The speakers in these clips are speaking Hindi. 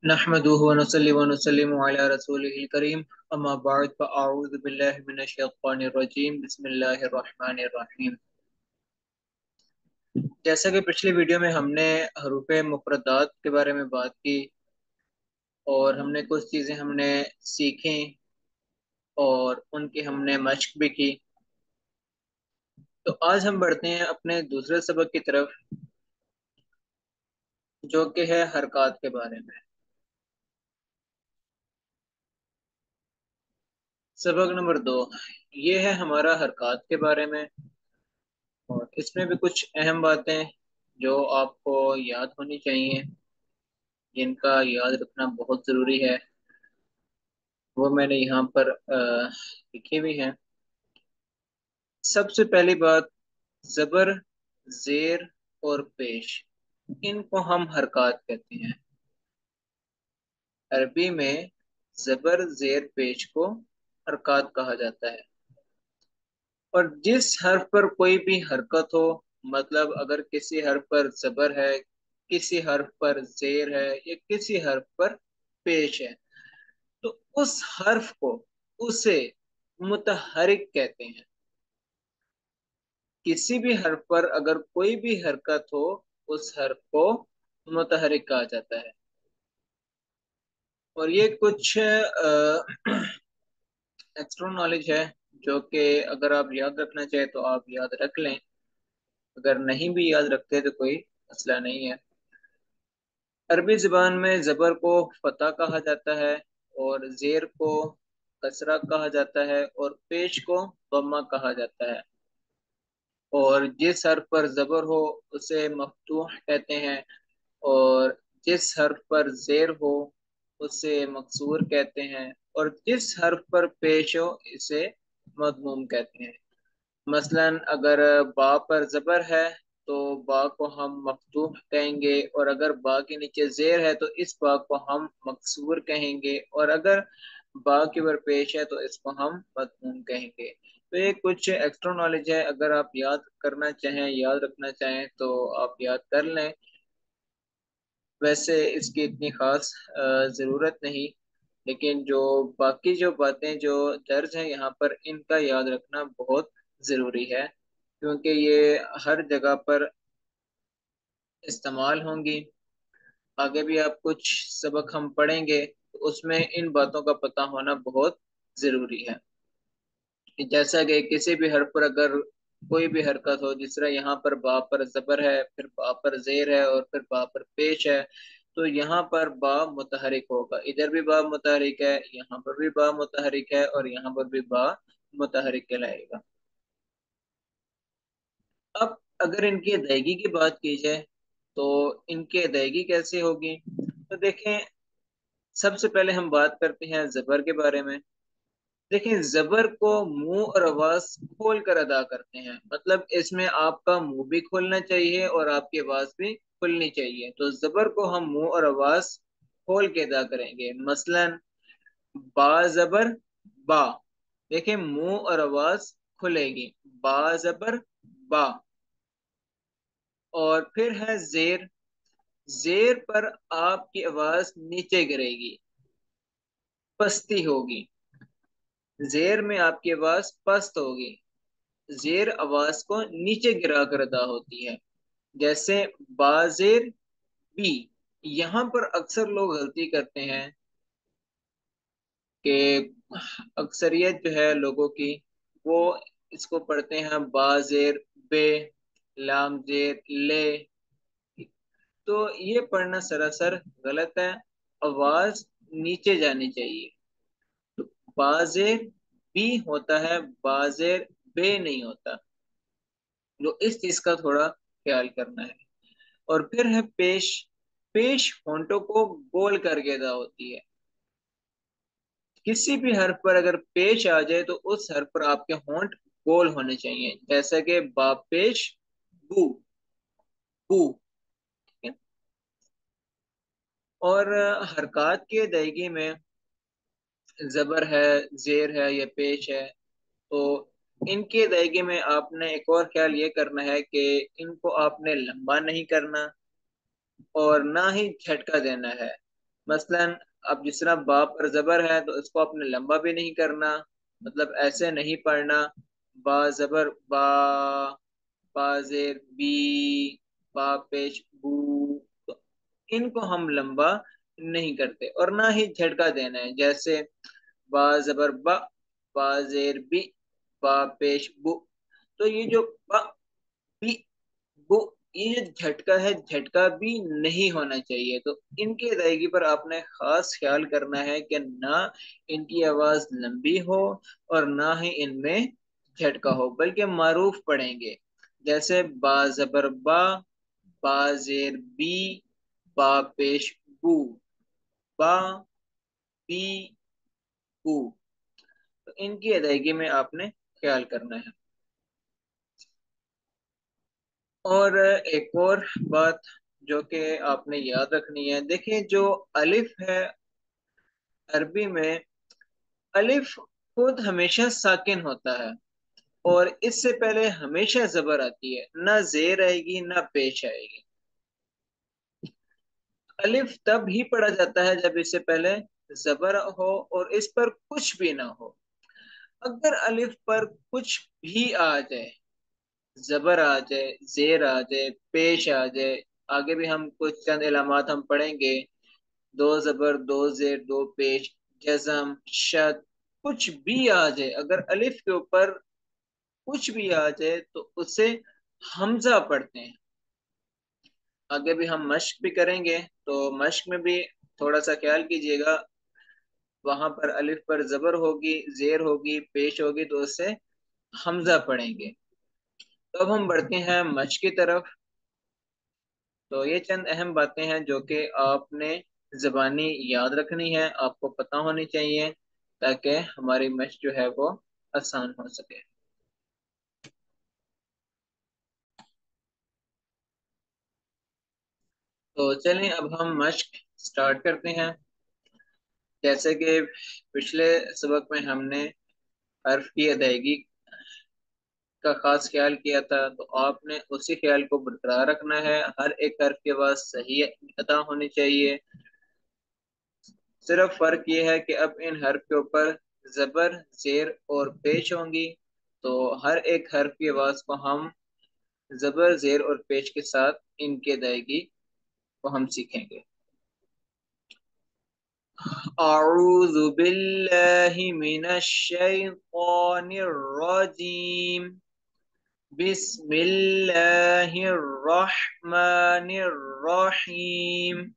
नहमदुहु व नसल्ली व नुसल्लिमु अला रसूलिहिल करीम अम्मा बाद फअऊज़ु बिल्लाहि मिनश शैतानिर रजीम बिस्मिल्लाहिर रहमानिर रहीम। जैसा कि पिछली वीडियो में हमने हरूफ मुफरदात के बारे में बात की और हमने कुछ चीज़ें हमने सीखी और उनकी हमने मश्क भी की। तो आज हम बढ़ते हैं अपने दूसरे सबक की तरफ, जो कि है हरकत के बारे में। सबक नंबर 2 ये है हमारा हरकत के बारे में, और इसमें भी कुछ अहम बातें जो आपको याद होनी चाहिए, जिनका याद रखना बहुत ज़रूरी है, वो मैंने यहाँ पर लिखी हुई है। सबसे पहली बात, ज़बर, ज़ेर और पेश, इनको हम हरकत कहते हैं। अरबी में ज़बर, ज़ेर, पेश को हरकत कहा जाता है। और जिस हर्फ पर कोई भी हरकत हो, मतलब अगर किसी हर्फ पर ज़बर है, किसी हर्फ पर ज़ेर है या किसी हर्फ पर पेश है, तो उस हर्फ को, उसे मुतहरिक कहते हैं। किसी भी हर्फ पर अगर कोई भी हरकत हो, उस हर्फ को मुतहरिक कहा जाता है। और ये कुछ एक्स्ट्रा नॉलेज है, जो कि अगर आप याद रखना चाहें तो आप याद रख लें, अगर नहीं भी याद रखते तो कोई मसला नहीं है। अरबी ज़बान में ज़बर को फतह कहा जाता है, और ज़ेर को कसरा कहा जाता है, और पेश को दम्मा कहा जाता है। और जिस हर्फ पर ज़बर हो उसे मफ्तूह कहते हैं, और जिस हर्फ पर ज़ेर हो उसे मकसूर कहते हैं, और जिस हर्फ पर पेश हो इसे मदमूम कहते हैं। मसलन अगर बा पर ज़बर है तो बा को हम मफ्तूह कहेंगे, और अगर बा के नीचे ज़ेर है तो इस बा को हम मकसूर कहेंगे, और अगर बा के ऊपर पेश है तो इसको हम मदमूम कहेंगे। तो ये कुछ एक्स्ट्रा नॉलेज है, अगर आप याद करना चाहें, याद रखना चाहें तो आप याद कर लें। वैसे इसकी इतनी खास ज़रूरत नहीं, लेकिन जो बाकी जो बातें जो दर्ज हैं यहाँ पर, इनका याद रखना बहुत ज़रूरी है, क्योंकि ये हर जगह पर इस्तेमाल होंगी। आगे भी आप कुछ सबक हम पढ़ेंगे तो उसमें इन बातों का पता होना बहुत ज़रूरी है। कि जैसा कि किसी भी हर्फ पर अगर कोई भी हरकत हो, जिस तरह यहाँ पर बा पर ज़बर है, फिर बा पर ज़ेर है, और फिर बा पर पेश है, तो यहाँ पर बा मुतहरिक होगा। इधर भी बा मुतहरिक है, यहाँ पर भी बा मुतहरिक है, और यहाँ पर भी बा मुतहरिक कहलाएगा। अब अगर इनकी अदायगी की बात की जाए तो इनकी अदायगी कैसे होगी, तो देखें, सबसे पहले हम बात करते हैं ज़बर के बारे में। देखिए, जबर को मुंह और आवाज खोल कर अदा करते हैं, मतलब इसमें आपका मुंह भी खोलना चाहिए और आपकी आवाज भी खुलनी चाहिए। तो जबर को हम मुंह और आवाज खोल के अदा करेंगे। मसलन बा जबर बा, देखिए मुंह और आवाज खुलेगी, बा जबर बा। और फिर है जेर, जेर पर आपकी आवाज नीचे गिरेगी, पस्ती होगी। जेर में आपकी आवाज पस्त होगी, जेर आवाज को नीचे गिरा कर अदा होती है। जैसे बाजेर बी, यहाँ पर अक्सर लोग गलती करते हैं कि अक्सरियत जो है लोगों की, वो इसको पढ़ते हैं बाजेर बे, लाम जेर ले। तो ये पढ़ना सरासर गलत है, आवाज नीचे जानी चाहिए। तो बाजेर बी होता है, बाजेर बे नहीं होता। जो इस चीज का थोड़ा ख्याल करना है। और फिर है पेश, पेश होंठों को गोल करके अदा होती है। किसी भी हर्फ पर अगर पेश आ जाए तो उस हर्फ पर आपके होंठ गोल होने चाहिए, जैसा कि बापेश बू, बू। ठीक है? और हरकत की अदायगी में जबर है, जेर है या पेश है, तो इनकी अदायगी में आपने एक और ख्याल ये करना है कि इनको आपने लंबा नहीं करना और ना ही झटका देना है। मसलन अब जिस तरह बा पर जबर है तो इसको आपने लंबा भी नहीं करना, मतलब ऐसे नहीं पढ़ना। बा जबर बा, बा जेर बी, बा पेश बू, तो इनको हम लंबा नहीं करते और ना ही झटका देना है। जैसे बा जबर बा जेर बी, बा पेश बू, तो ये जो बा बी वो ये जो झटका है, झटका भी नहीं होना चाहिए। तो इनकी अदायगी पर आपने खास ख्याल करना है कि ना इनकी आवाज लंबी हो और ना ही इनमें झटका हो, बल्कि मारूफ पढ़ेंगे। जैसे बा जबर बा जेर बी, बा पेश बू, बा बी बू, तो इनकी अदायगी में आपने ख्याल करना है। और एक और बात जो कि आपने याद रखनी है, देखिए जो अलिफ है अरबी में, अलिफ खुद हमेशा साकिन होता है और इससे पहले हमेशा जबर आती है, ना जेर आएगी ना पेश आएगी। अलिफ तब ही पढ़ा जाता है जब इससे पहले जबर हो और इस पर कुछ भी ना हो। अगर अलिफ पर कुछ भी आ जाए, जबर आ जाए, जेर आ जाए, पेश आ जाए, आगे भी हम कुछ चंद इलामात हम पढ़ेंगे, दो जबर दो जेर दो पेश, जजम, शद, कुछ भी आ जाए, अगर अलिफ के ऊपर कुछ भी आ जाए तो उसे हमजा पढ़ते हैं। आगे भी हम मश्क भी करेंगे, तो मश्क में भी थोड़ा सा ख्याल कीजिएगा, वहां पर अलिफ पर जबर होगी, जेर होगी, पेश होगी, तो उसे हमजा पढ़ेंगे। तो अब हम बढ़ते हैं मश्क की तरफ। तो ये चंद अहम बातें हैं जो कि आपने जबानी याद रखनी है, आपको पता होनी चाहिए, ताकि हमारी मश्क जो है वो आसान हो सके। तो चलें अब हम मश्क स्टार्ट करते हैं। जैसे कि पिछले सबक में हमने हर्फ की अदायगी का खास ख्याल किया था, तो आपने उसी ख्याल को बरकरार रखना है। हर एक हर्फ के बाद सही अदा होनी चाहिए। सिर्फ फर्क ये है कि अब इन हर्फ के ऊपर जबर, जेर और पेश होंगी, तो हर एक हर्फ की आवाज को हम जबर, जेर और पेश के साथ इनकी अदायगी को हम सीखेंगे। अऊज़ु बिल्लाहि मिनश शैतानिर रजीम, बिस्मिल्लाहिर रहमानिर रहीम।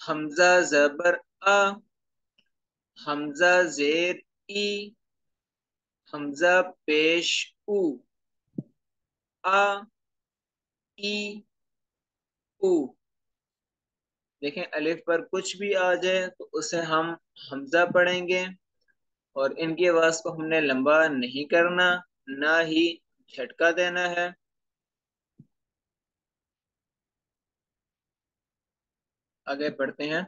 हमजा जबर अ, हमजा जेर ई, हमजा पेश उ, आ ई उ। देखें अलिफ पर कुछ भी आ जाए तो उसे हम हमजा पढ़ेंगे और इनकी आवाज को हमने लंबा नहीं करना, ना ही झटका देना है। आगे पढ़ते हैं।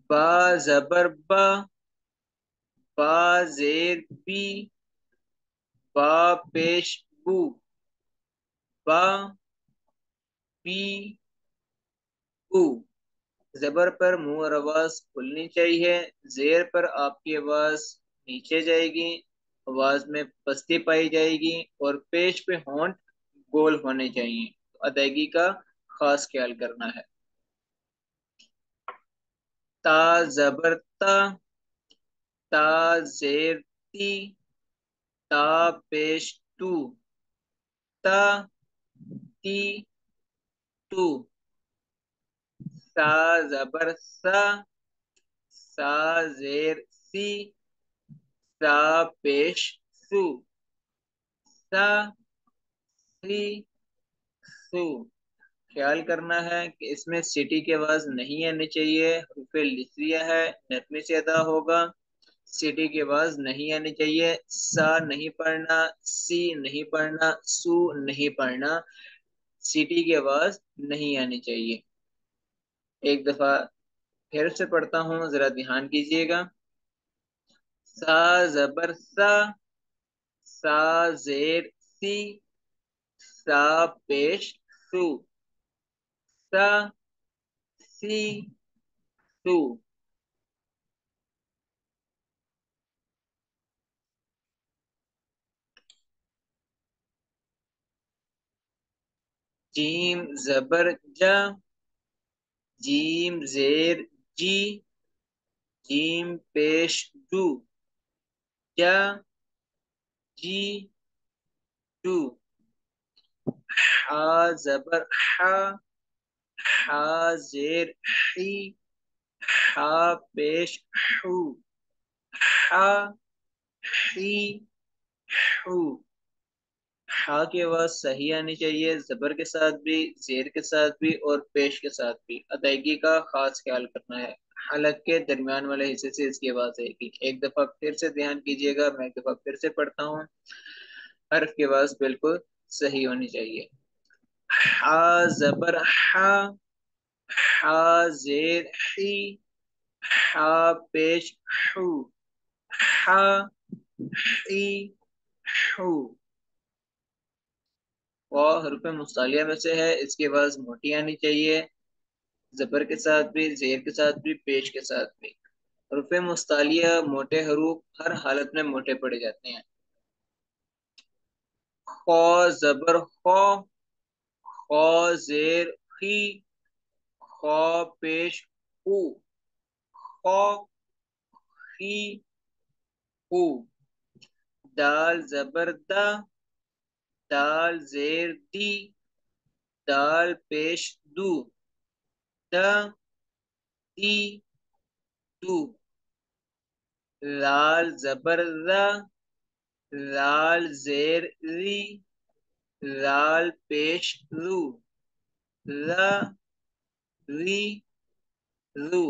बा जबर बा जेर बी, बा पेश बू, बा बी बू। जबर पर मुंह और आवाज खुलनी चाहिए, जेर पर आपकी आवाज नीचे जाएगी, आवाज में पस्ती पाई जाएगी और पेश पे होंठ गोल होने चाहिए। तो अदायगी का खास ख्याल करना है। ता जबर ता जेर ती, ता पेश तू, ता ती टू। सा जबर सा जेर सी, सा पेश सू, सा सी सू। ख्याल करना है कि इसमें सीटी की आवाज नहीं आनी चाहिए, हुर्फ लिस्रिया है, नरमी से अदा होगा। सीटी की आवाज नहीं आनी चाहिए, सा नहीं पढ़ना, सी नहीं पढ़ना, सू नहीं पढ़ना, सीटी की आवाज नहीं आनी चाहिए। एक दफा फिर से पढ़ता हूँ, जरा ध्यान कीजिएगा। सा जबर सा जेर सी, सा पेश सू, सा सी सू। जीम जबर जा, जीम जेर जी, जीम पेश जू, जा जी जू। हा जबर हा, हा जेर ही, हा पेश हू, हा ही हू। हा की आवाज सही आनी चाहिए, जबर के साथ भी, जेर के साथ भी और पेश के साथ भी। अदायगी का खास ख्याल करना है। हलक के दरमियान वाले हिस्से से इसकी आवाज आएगी। एक दफा फिर से ध्यान कीजिएगा, मैं एक दफा फिर से पढ़ता हूँ। हर्फ की आवाज बिल्कुल सही होनी चाहिए। हा जबर हा, हा जेर ही, हा पेश हू, हा ही हू। वाह हरूफ मुस्तालिया में से है, इसकी आवाज मोटी आनी चाहिए, जबर के साथ भी, जेर के साथ भी, पेश के साथ भी। हरूफ मुस्तालिया मोटे हरूफ हर हालत में मोटे पड़े जाते हैं। खौ जबर खौ, खौ जेर खी, खौ पेश हू, खौ खी हू। दाल जबर दा, दाल जेर दी, दाल पेश दू, दा दी दू। लाल जबर ला, लाल जेर री, लाल पेश रू, ला री रू।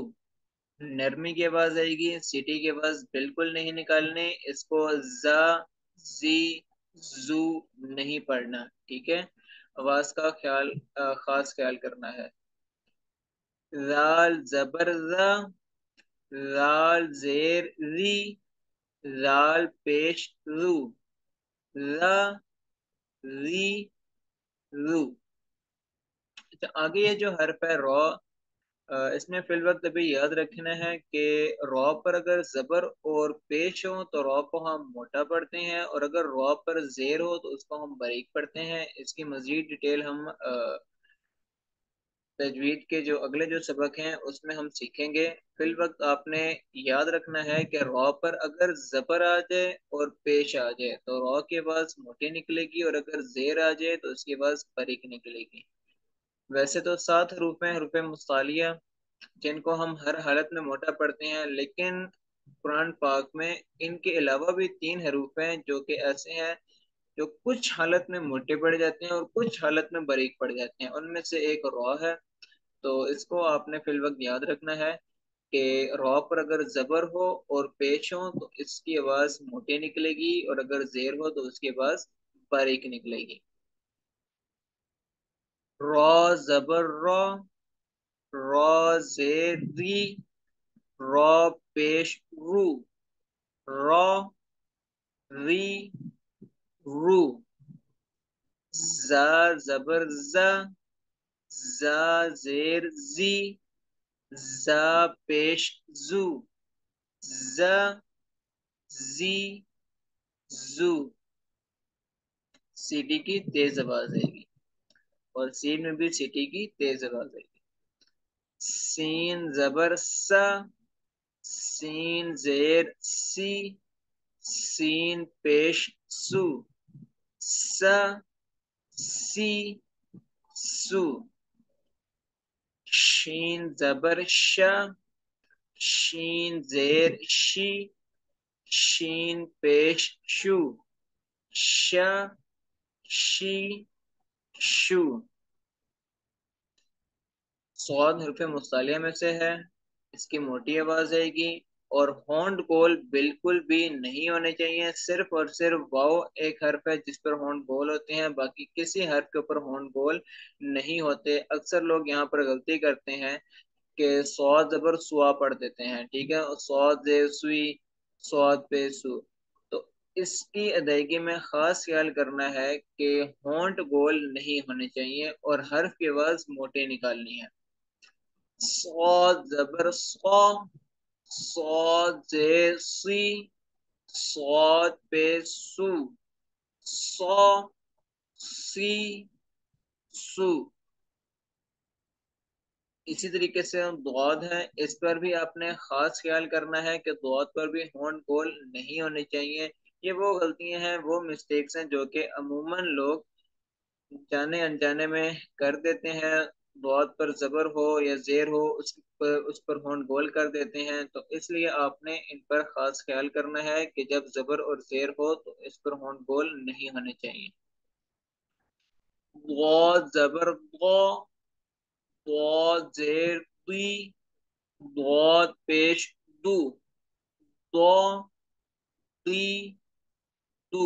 नरमी की आवाज आएगी, सीटी की आवाज बिल्कुल नहीं निकालने, इसको जा जी जू नहीं पढ़ना, ठीक है। आवाज का ख्याल खास ख्याल करना है। लाल जबर रा, लाल जेर री, लाल पेश रू, ला री रू। अच्छा, आगे ये जो हर्फ है रॉ, इसमें फिल वक्त अभी याद रखना है कि रॉ पर अगर जबर और पेश हो तो रॉ को हम मोटा पढ़ते हैं, और अगर रॉ पर जेर हो तो उसको हम बारीक पढ़ते हैं। इसकी मजीद डिटेल हम तजवीद के जो अगले जो सबक हैं उसमें हम सीखेंगे। फिल वक्त आपने याद रखना है कि रॉ पर अगर जबर आ जाए और पेश आ जाए तो रॉ की आवाज मोटी निकलेगी, और अगर जेर आ जाए तो उसकी आवाज बारीक निकलेगी। वैसे तो 7 हरूफ हैं, हरूफ मुस्तालिया, जिनको हम हर हालत में मोटा पढ़ते हैं, लेकिन कुरान पाक में इनके अलावा भी 3 हरूफ हैं जो कि ऐसे हैं जो कुछ हालत में मोटे पड़ जाते हैं और कुछ हालत में बारीक पड़ जाते हैं। उनमें से एक रॉ है। तो इसको आपने फिल वक्त याद रखना है कि रॉ पर अगर जबर हो और पेश हो तो इसकी आवाज मोटी निकलेगी, और अगर जेर हो तो उसकी आवाज बारीक निकलेगी। रॉ जबर रॉ, रॉ जेर री, रॉ पेश रू, रॉ री रू। जा जबर जा, जा जेर जी, जा पेश जू, जा जी जू। सीटी की तेज आवाज आएगी, और सीन में भी सीटी की तेज आवाज आएगी। सीन जबर सा, सीन जेर सी, सीन पेश सू, सा सी सू। शीन जबर शा, शीन जेर शी, शीन पेश शू, शा शी शू। स्वाद हरफ मुस्तालिया में से है, इसकी मोटी आवाज आएगी, और होंड गोल बिल्कुल भी नहीं होने चाहिए। सिर्फ और सिर्फ वाओ एक हर्फ है जिस पर होंड गोल होते हैं, बाकी किसी हर्फ के ऊपर होंड गोल नहीं होते। अक्सर लोग यहाँ पर गलती करते हैं कि स्वाद जबर सुआ पढ़ देते हैं, ठीक है, और स्वाद जे सुई, स्वाद पे सु। तो इसकी अदायगी में खास ख्याल करना है कि होंठ गोल नहीं होने चाहिए और हर्फ की आवाज मोटे निकालनी है। सौद जबर सौ, सौद जे सी, सौद पे सू, सौ सी सू। इसी तरीके से दौद है, इस पर भी आपने खास ख्याल करना है कि दौद पर भी होंठ गोल नहीं होने चाहिए। ये वो गलतियां हैं, वो मिस्टेक्स हैं जो कि अमूमन लोग जाने अनजाने में कर देते हैं। दौद पर जबर हो या जेर हो, उस पर होंठ गोल कर देते हैं। तो इसलिए आपने इन पर खास ख्याल करना है कि जब जबर और जेर हो तो इस पर होंठ गोल नहीं होने चाहिए। दौद जबर दौ, दौद जेर दी, दौद पेश दू, दौ दी दू।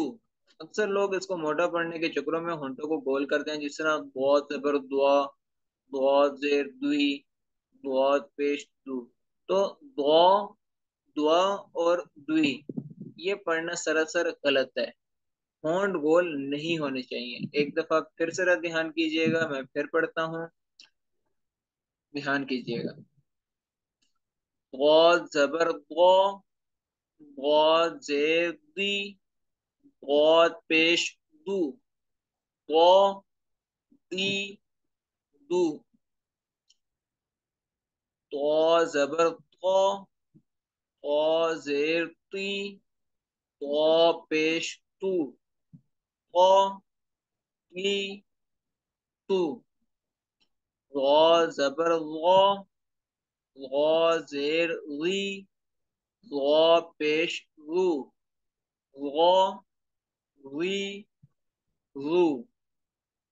अक्सर लोग इसको मोटा पढ़ने के चक्करों में होंठों को गोल करते हैं, जिस तरह बहुत जबर दुआ, बहुत जेर दुई, बहुत पेश दू। तो दुआ, दुआ और दुई ये पढ़ना सरासर गलत है। होंठ गोल नहीं होने चाहिए। एक दफा फिर से ध्यान कीजिएगा, मैं फिर पढ़ता हूँ, ध्यान कीजिएगा। बहुत जबर दौ, बहुत जेर दी, बहुत पेश दू, दौ दी दू। तो जबर तो, जेर ती, तो पेश तू, तो ती तू। रो जबर रो, रो जेर री, रो पेश रू, रो री रू।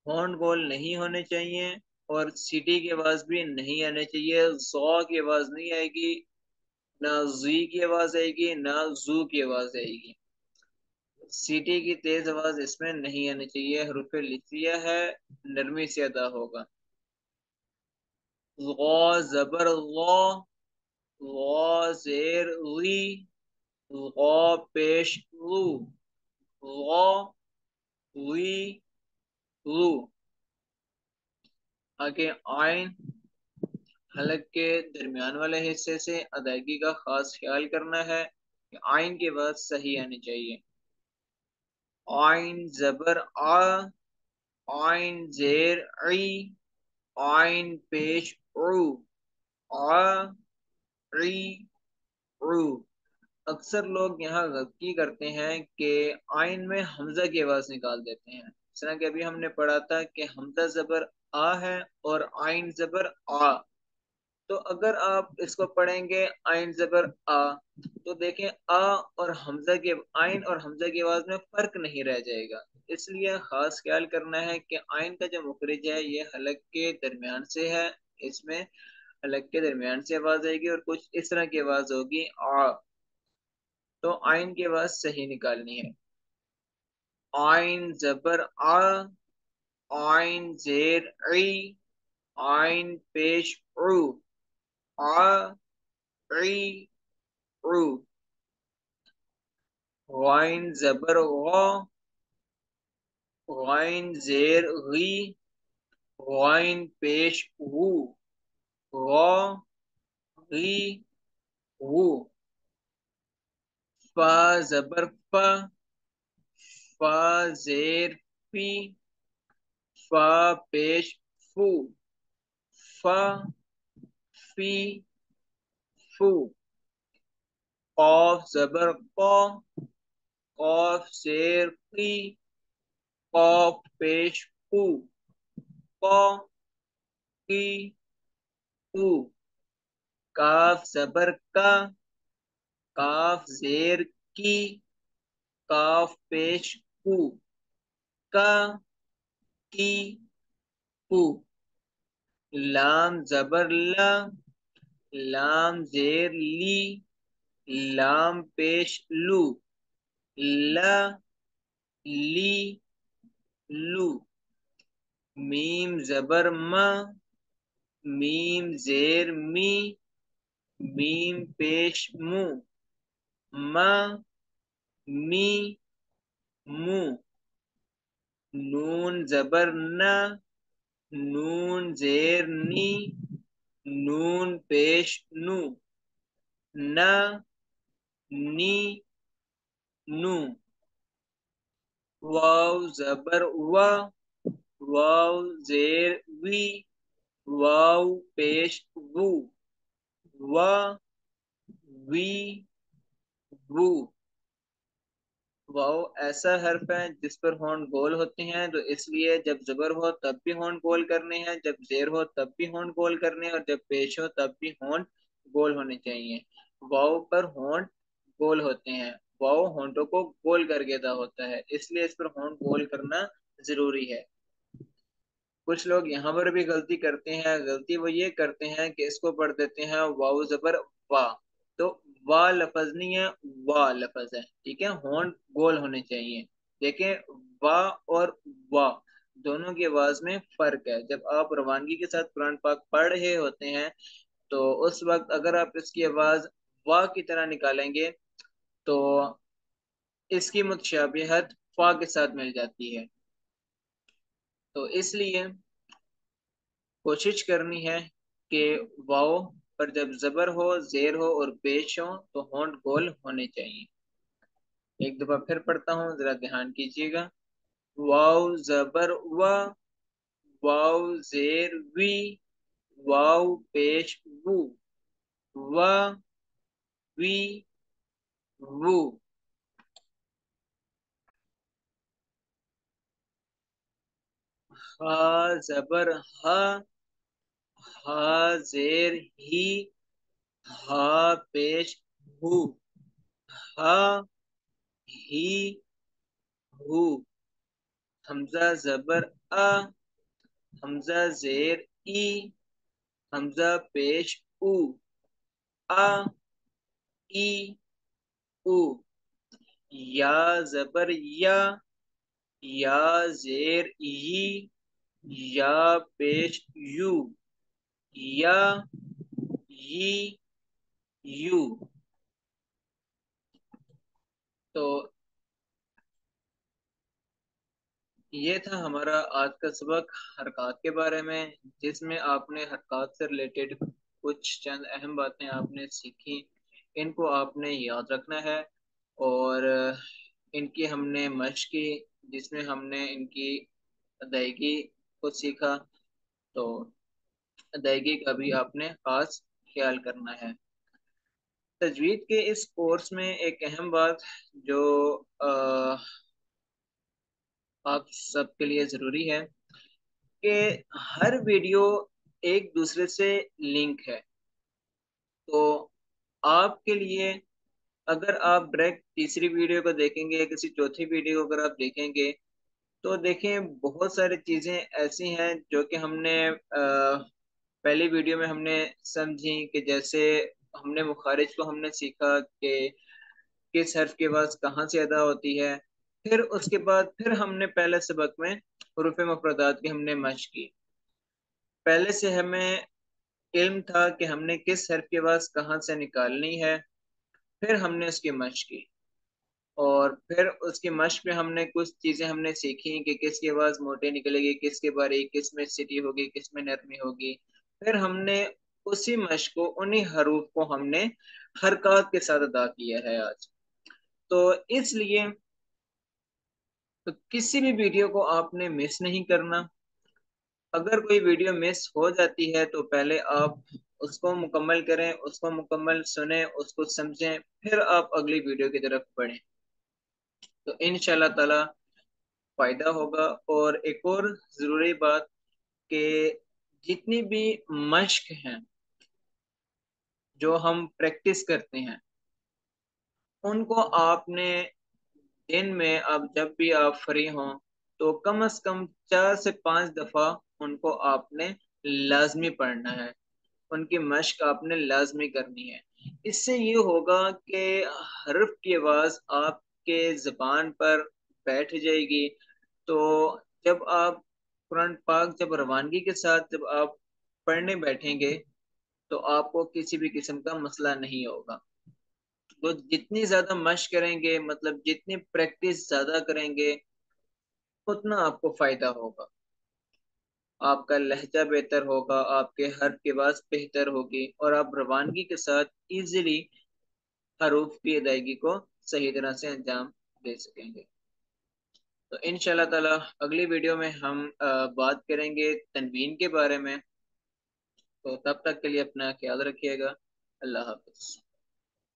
होंठ गोल नहीं होने चाहिए और सीटी की आवाज भी नहीं आनी चाहिए। जौ की आवाज नहीं आएगी, ना जी की आवाज आएगी, ना जू की आवाज आएगी। सीटी की तेज आवाज इसमें नहीं आनी चाहिए। हरूफ लिसिया है, नरमी से अदा होगा। गौ जबर गौ, गौ जेर गी, गौ पेश गु, गौ गी गु। आगे आइन, हलक के दरमियान वाले हिस्से से अदायगी का खास ख्याल करना है कि आइन की आवाज सही आनी चाहिए। आइन जबर आ, आइन जेर ई, आइन पेश उ, आ री उ। अक्सर लोग यहाँ गलती करते हैं कि आइन में हमजा की आवाज निकाल देते हैं। इस तरह के अभी हमने पढ़ा था कि हमजा जबर आ है और आइन जबर आ। तो अगर आप इसको पढ़ेंगे आइन जबर आ, तो देखें आ और हमजा के, आइन और हमजा की आवाज में फर्क नहीं रह जाएगा। इसलिए खास ख्याल करना है कि आइन का जो मुखरिज है ये हलक के दरमियान से है। इसमें हलक के दरमियान से आवाज आएगी और कुछ इस तरह की आवाज होगी आ। तो आइन की आवाज सही निकालनी है। आइन जबर आ, आइन जेर ई, आइन पेश उ, आ री उ। गाइन जबर गौ, गाइन जेर गी, गाइन पेश गु, गौ गी गु। फा जबर फा, फा जेर फी, फा पेश फू, फा फी फू। कौफ जबर कौ, कौफ शेर की, कौफ पेश कू, कौ की कू। काफ जबर का, काफ जेर की, काफ पेश कू, का की कू। लाम जबर ला, लाम जेर ली, लाम पेश लू, ला ली लू। मीम जबर मा, मीम जेर मी, मीम पेश मू, मा मी मुंह। नून जबर न, नून जेर नी, नून पेश नू, न, नी, नू। वाव जबर वा, वाव जेर वी, वाव पेश वू, वा, वी, वू। वाव ऐसा हर्फ है जिस पर होंठ गोल होते हैं, तो इसलिए जब जबर हो तब भी होंठ गोल करने हैं, जब जेर हो तब भी होंठ गोल करने हैं, और जब पेश हो तब भी होंठ गोल होने चाहिए। वाव पर होंठ गोल होते हैं। वाव होंठों को गोल करके अदा होता है, इसलिए इस पर होंठ गोल करना जरूरी है। कुछ लोग यहाँ पर भी गलती करते हैं। गलती वो ये करते हैं कि इसको पढ़ देते हैं वाव जबर वाह। तो वाह लफज नहीं है, वाह लफज है। ठीक है, होंठ गोल होने चाहिए। देखें, वाह और वाह दोनों की आवाज में फर्क है। जब आप रवानगी के साथ कुरान पाक पढ़ रहे होते हैं, तो उस वक्त अगर आप इसकी आवाज वाह की तरह निकालेंगे, तो इसकी मुतशाबिहत फा के साथ मिल जाती है। तो इसलिए कोशिश करनी है कि वाओ पर जब जबर हो, जेर हो और पेश हो, तो होंठ गोल होने चाहिए। एक दफा फिर पढ़ता हूँ, जरा ध्यान कीजिएगा। वाव जबर वा, वाव जेर वी, वाव पेश वू, वा, वी, वू। हा जबर हा, हा जेर ही, हा पेश हु, हा, ही, हु। हमजा जबर आ, हमजा जेर ई, हमजा पेश ऊ, आ, ई, ऊ। या जबर या जेर ई, या पेश यू, या, यी, यू। तो ये था हमारा आज का सबक हरकत के बारे में, जिसमें आपने हरकत से रिलेटेड कुछ चंद अहम बातें आपने सीखी। इनको आपने याद रखना है, और इनकी हमने मशक की, जिसमें हमने इनकी अदायगी को सीखा। तो अदायगी का भी आपने खास ख्याल करना है। तजवीद के इस कोर्स में एक अहम बात जो आप सबके लिए ज़रूरी है, कि हर वीडियो एक दूसरे से लिंक है। तो आपके लिए, अगर आप डायरेक्ट तीसरी वीडियो को देखेंगे या किसी चौथी वीडियो को अगर आप देखेंगे, तो देखें बहुत सारी चीज़ें ऐसी हैं जो कि हमने पहली वीडियो में हमने समझी, कि जैसे हमने मुखारिज को हमने सीखा कि किस हर्फ की आवाज़ कहाँ से अदा होती है। फिर उसके बाद फिर हमने पहले सबक में हुरूफ मुफरदात की हमने मशक की। पहले से हमें इल्म था कि हमने किस हर्फ की आवाज़ कहाँ से निकालनी है। फिर हमने उसकी मशक की, और फिर उसकी मशक में हमने कुछ चीज़ें हमने सीखी कि किसकी आवाज़ मोटी निकलेगी, किसकी बारीक, किस में सिटी होगी, किस में नरमी होगी। फिर हमने उसी मशक को, उन्हीं हरूफ को हमने हरकत के साथ अदा किया है आज। तो इसलिए तो किसी भी वीडियो को आपने मिस नहीं करना। अगर कोई वीडियो मिस हो जाती है, तो पहले आप उसको मुकम्मल करें, उसको मुकम्मल सुने, उसको समझें, फिर आप अगली वीडियो की तरफ बढ़ें। तो इंशाल्लाह ताला फायदा होगा। और एक और ज़रूरी बात, कि जितनी भी मश्क हैं जो हम प्रैक्टिस करते हैं, उनको आपने दिन में, अब जब भी आप फ्री हों, तो कम से कम 4 से 5 दफा उनको आपने लाजमी पढ़ना है। उनकी मश्क आपने लाजमी करनी है। इससे ये होगा कि हर्फ की आवाज़ आपके ज़बान पर बैठ जाएगी। तो जब आप कुरान पाक जब रवानगी के साथ जब आप पढ़ने बैठेंगे, तो आपको किसी भी किस्म का मसला नहीं होगा। तो जितनी ज्यादा मश्क करेंगे, मतलब जितनी प्रैक्टिस ज्यादा करेंगे, उतना आपको फायदा होगा। आपका लहजा बेहतर होगा, आपके हर की आवाज बेहतर होगी, और आप रवानगी के साथ इजीली हरूफ की अदायगी को सही तरह से अंजाम दे सकेंगे। तो इंशाल्लाह ताला अगली वीडियो में हम बात करेंगे तनवीन के बारे में। तो तब तक के लिए अपना ख्याल रखिएगा। अल्लाह हाफिज।